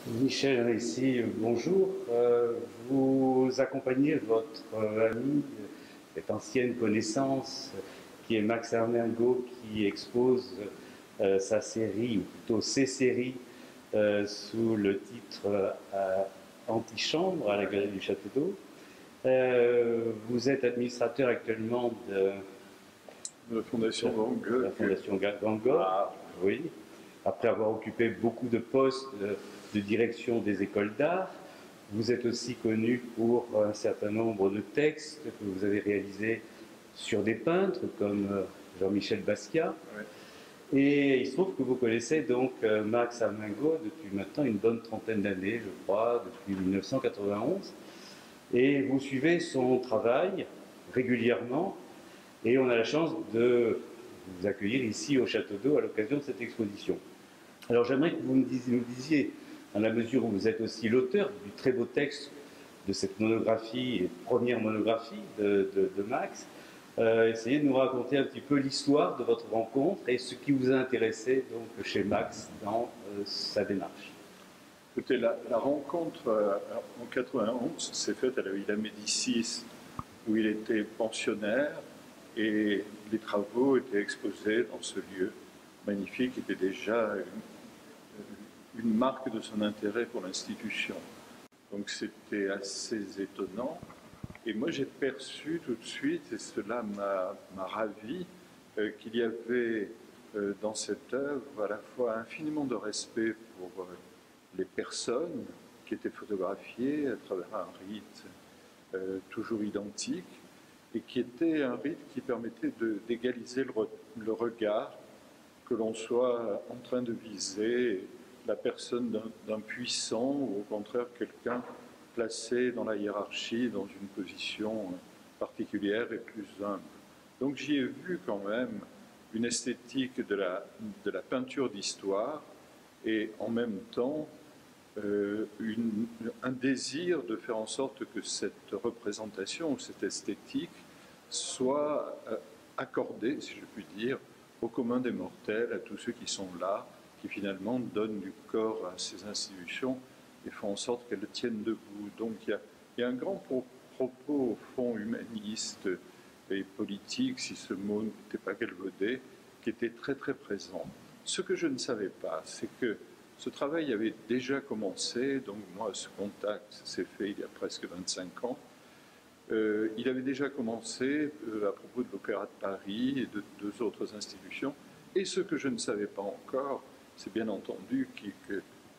Michel Récy, bonjour. Vous accompagnez votre ami, cette ancienne connaissance, qui est Max Armengaud, qui expose sa série, ou plutôt ses séries, sous le titre Antichambre à la Galerie du Château d'Eau. Vous êtes administrateur actuellement De la Fondation Van de la Gogh. Fondation Van Gogh, oui, après avoir occupé beaucoup de postes de direction des écoles d'art. Vous êtes aussi connu pour un certain nombre de textes que vous avez réalisés sur des peintres comme Jean-Michel Basquiat. Ouais. Et il se trouve que vous connaissez donc Max Armengaud depuis maintenant une bonne trentaine d'années, je crois, depuis 1991. Et vous suivez son travail régulièrement. Et on a la chance de vous accueillir ici au Château d'Eau à l'occasion de cette exposition. Alors j'aimerais que vous nous disiez, dans la mesure où vous êtes aussi l'auteur du très beau texte de cette monographie, première monographie de Max, essayez de nous raconter un petit peu l'histoire de votre rencontre et ce qui vous a intéressé donc, chez Max dans sa démarche. Écoutez, la rencontre en 91 s'est faite à la Villa Médicis, où il était pensionnaire, et les travaux étaient exposés dans ce lieu magnifique, qui était déjà une marque de son intérêt pour l'institution. Donc c'était assez étonnant. Et moi j'ai perçu tout de suite, et cela m'a ravi, qu'il y avait dans cette œuvre à la fois infiniment de respect pour les personnes qui étaient photographiées à travers un rite toujours identique, et qui était un rite qui permettait d'égaliser le regard, que l'on soit en train de viser la personne d'un puissant ou au contraire quelqu'un placé dans la hiérarchie, dans une position particulière et plus humble. Donc j'y ai vu quand même une esthétique de la peinture d'histoire et en même temps un désir de faire en sorte que cette représentation, cette esthétique, soit accordée, si je puis dire, au commun des mortels, à tous ceux qui sont là, qui finalement donnent du corps à ces institutions et font en sorte qu'elles tiennent debout. Donc il y a un grand propos au fond humaniste et politique, si ce mot n'était pas galvaudé, qui était très très présent. Ce que je ne savais pas, c'est que ce travail avait déjà commencé, donc moi ce contact s'est fait il y a presque 25 ans. Il avait déjà commencé à propos de l'Opéra de Paris et de deux autres institutions. Et ce que je ne savais pas encore, c'est bien entendu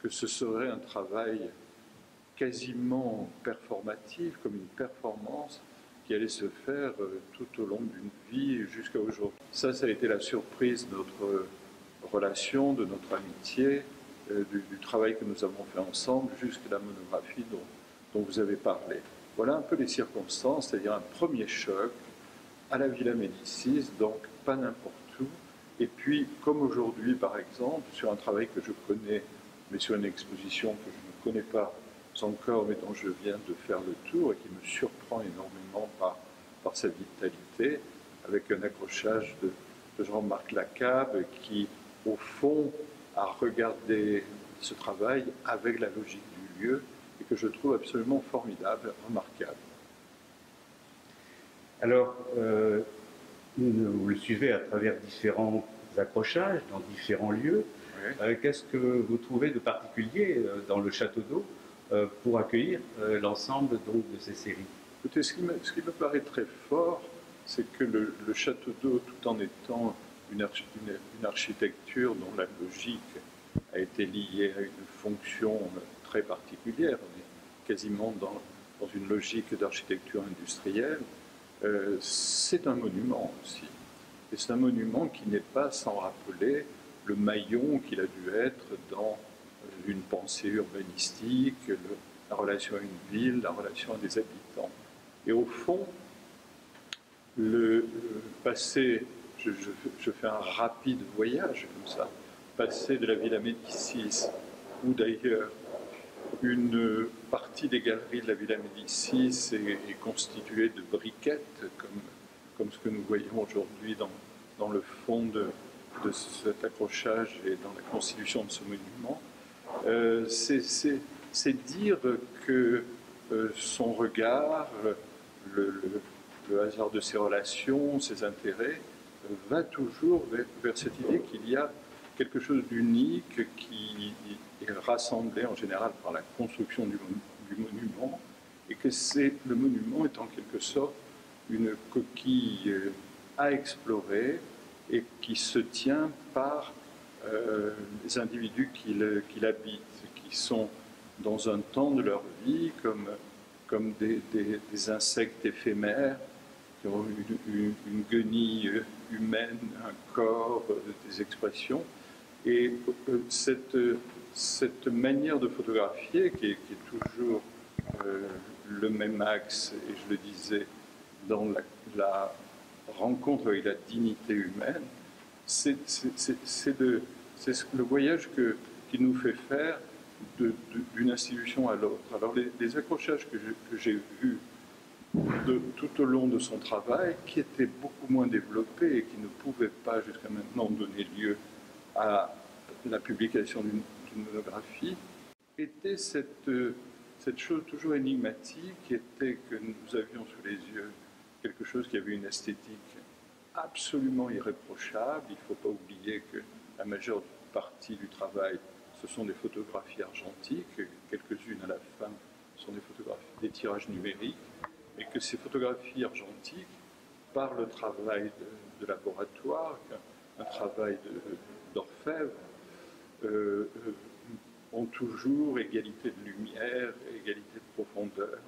que ce serait un travail quasiment performatif, comme une performance qui allait se faire tout au long d'une vie jusqu'à aujourd'hui. Ça a été la surprise de notre relation, de notre amitié, du travail que nous avons fait ensemble jusqu'à la monographie dont vous avez parlé. Voilà un peu les circonstances, c'est-à-dire un premier choc à la Villa Médicis, donc pas n'importe où. Et puis, comme aujourd'hui par exemple, sur un travail que je connais, mais sur une exposition que je ne connais pas encore, mais dont je viens de faire le tour et qui me surprend énormément par sa vitalité, avec un accrochage de Jean-Marc Lacabe qui, au fond, a regardé ce travail avec la logique du lieu et que je trouve absolument formidable, remarquable. Alors, vous le suivez à travers différents accrochages dans différents lieux. Oui. Qu'est-ce que vous trouvez de particulier dans le Château d'Eau pour accueillir l'ensemble donc de ces séries? Écoutez, ce qui me paraît très fort, c'est que le Château d'Eau, tout en étant une architecture dont la logique a été liée à une fonction très particulière, on est quasiment dans une logique d'architecture industrielle, c'est un monument aussi. Et c'est un monument qui n'est pas sans rappeler le maillon qu'il a dû être dans une pensée urbanistique, la relation à une ville, la relation à des habitants. Et au fond, le passé, je fais un rapide voyage comme ça, passer de la Villa Médicis, ou d'ailleurs une partie des galeries de la Villa Médicis est constituée de briquettes, comme ce que nous voyons aujourd'hui dans le fond de cet accrochage et dans la constitution de ce monument. C'est dire que son regard, le hasard de ses relations, ses intérêts, va toujours vers cette idée qu'il y a quelque chose d'unique qui est rassemblé en général par la construction du monument, et que le monument est en quelque sorte une coquille à explorer et qui se tient par les individus qui l'habitent, qui sont dans un temps de leur vie comme des insectes éphémères, qui ont une guenille humaine, un corps, des expressions. Et cette manière de photographier, qui est toujours le même axe, et je le disais, dans la rencontre avec la dignité humaine, c'est le voyage qui nous fait faire d'une institution à l'autre. Alors les accrochages que j'ai vus tout au long de son travail, qui étaient beaucoup moins développés et qui ne pouvaient pas jusqu'à maintenant donner lieu à la publication d'une monographie, était cette chose toujours énigmatique, qui était que nous avions sous les yeux quelque chose qui avait une esthétique absolument irréprochable. Il ne faut pas oublier que la majeure partie du travail, ce sont des photographies argentiques, quelques-unes à la fin sont des photographies, des tirages numériques, et que ces photographies argentiques, par le travail de laboratoire, un travail d'orfèvre, ont toujours égalité de lumière, égalité de profondeur,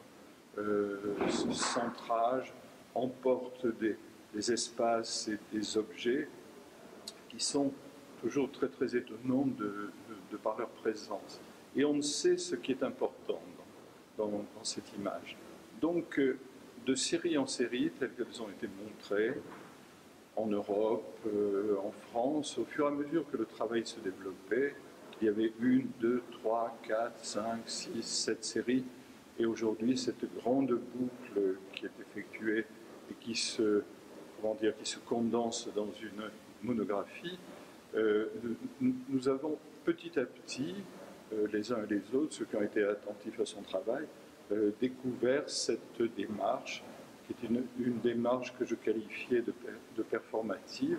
centrage, emportent des espaces et des objets qui sont toujours très très étonnants de par leur présence. Et on sait ce qui est important dans cette image. Donc, de série en série, telles qu'elles ont été montrées en Europe, en France, au fur et à mesure que le travail se développait, il y avait 1, 2, 3, 4, 5, 6, 7 séries. Et aujourd'hui, cette grande boucle qui est effectuée et qui se condense dans une monographie, nous avons petit à petit, les uns et les autres, ceux qui ont été attentifs à son travail, découvert cette démarche, qui est une démarche que je qualifiais de performative,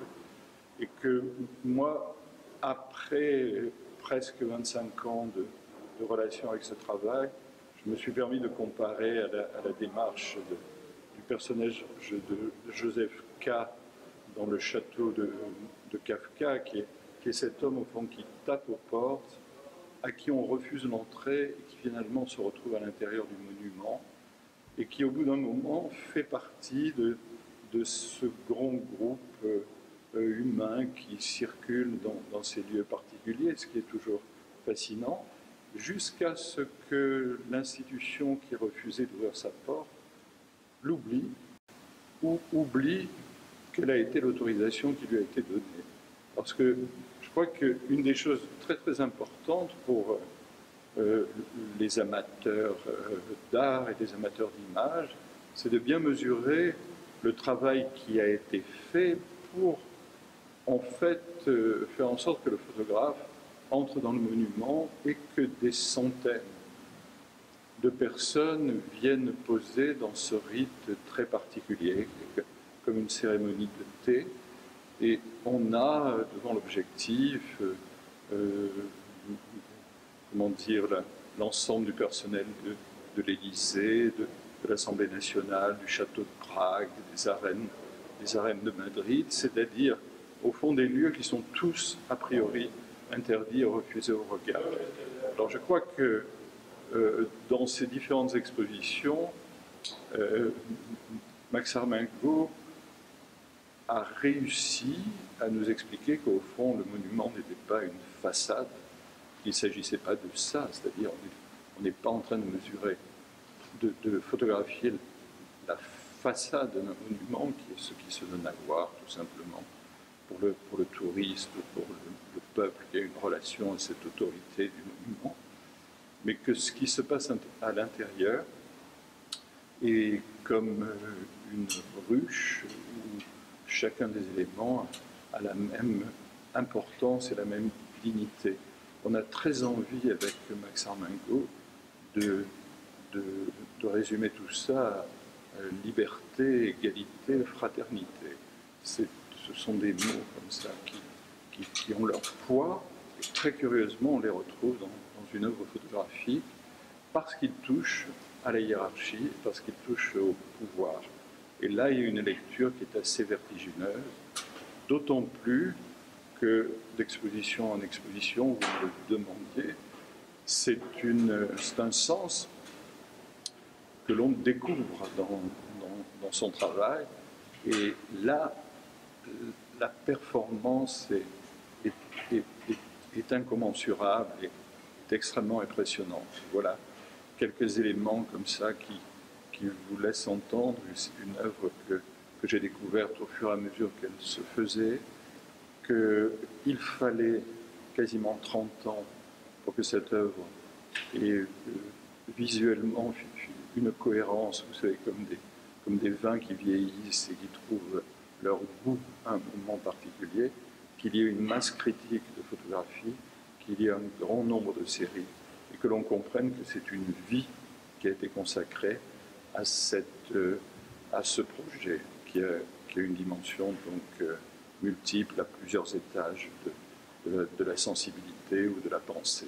et que moi, après presque 25 ans de relation avec ce travail, je me suis permis de comparer à la démarche du personnage de Joseph K. dans le château de Kafka, qui est cet homme au fond qui tape aux portes, à qui on refuse l'entrée et qui finalement se retrouve à l'intérieur du monument et qui au bout d'un moment fait partie de ce grand groupe humain qui circule dans ces lieux particuliers, ce qui est toujours fascinant, jusqu'à ce que l'institution qui refusait d'ouvrir sa porte l'oublie ou oublie quelle a été l'autorisation qui lui a été donnée. Parce que je crois qu'une des choses très très importantes pour les amateurs d'art et les amateurs d'image, c'est de bien mesurer le travail qui a été fait pour en fait faire en sorte que le photographe entre dans le monument et que des centaines de personnes viennent poser dans ce rite très particulier, comme une cérémonie de thé. Et on a devant l'objectif, comment dire, l'ensemble du personnel de l'Élysée, de l'Assemblée nationale, du château de Prague, des arènes de Madrid, c'est-à-dire au fond des lieux qui sont tous a priori interdits et refusés au regard. Alors je crois que dans ces différentes expositions, Max Armengaud a réussi à nous expliquer qu'au fond, le monument n'était pas une façade, qu'il ne s'agissait pas de ça, c'est-à-dire on n'est pas en train de mesurer, de photographier la façade d'un monument qui est ce qui se donne à voir, tout simplement, pour le touriste, pour le peuple qui a une relation à cette autorité du monument, mais que ce qui se passe à l'intérieur est comme une ruche où chacun des éléments a la même importance et la même dignité. on a très envie avec Max Armingaud de résumer tout ça à liberté, égalité, fraternité. Ce sont des mots comme ça qui ont leur poids, et très curieusement on les retrouve dans une œuvre photographique parce qu'ils touchent à la hiérarchie, parce qu'ils touchent au pouvoir. Et là, il y a une lecture qui est assez vertigineuse, d'autant plus que d'exposition en exposition, vous me le demandiez, c'est un sens que l'on découvre dans son travail. Et là, la performance est incommensurable et est extrêmement impressionnante. Voilà quelques éléments comme ça qui vous laissent entendre. C'est une œuvre que j'ai découverte au fur et à mesure qu'elle se faisait, qu'il fallait quasiment 30 ans pour que cette œuvre ait visuellement une cohérence, vous savez, comme des vins qui vieillissent et qui trouvent leur goût à un moment particulier, qu'il y ait une masse critique de photographie, qu'il y ait un grand nombre de séries, et que l'on comprenne que c'est une vie qui a été consacrée à ce projet, qui a une dimension donc multiple, à plusieurs étages de la sensibilité ou de la pensée.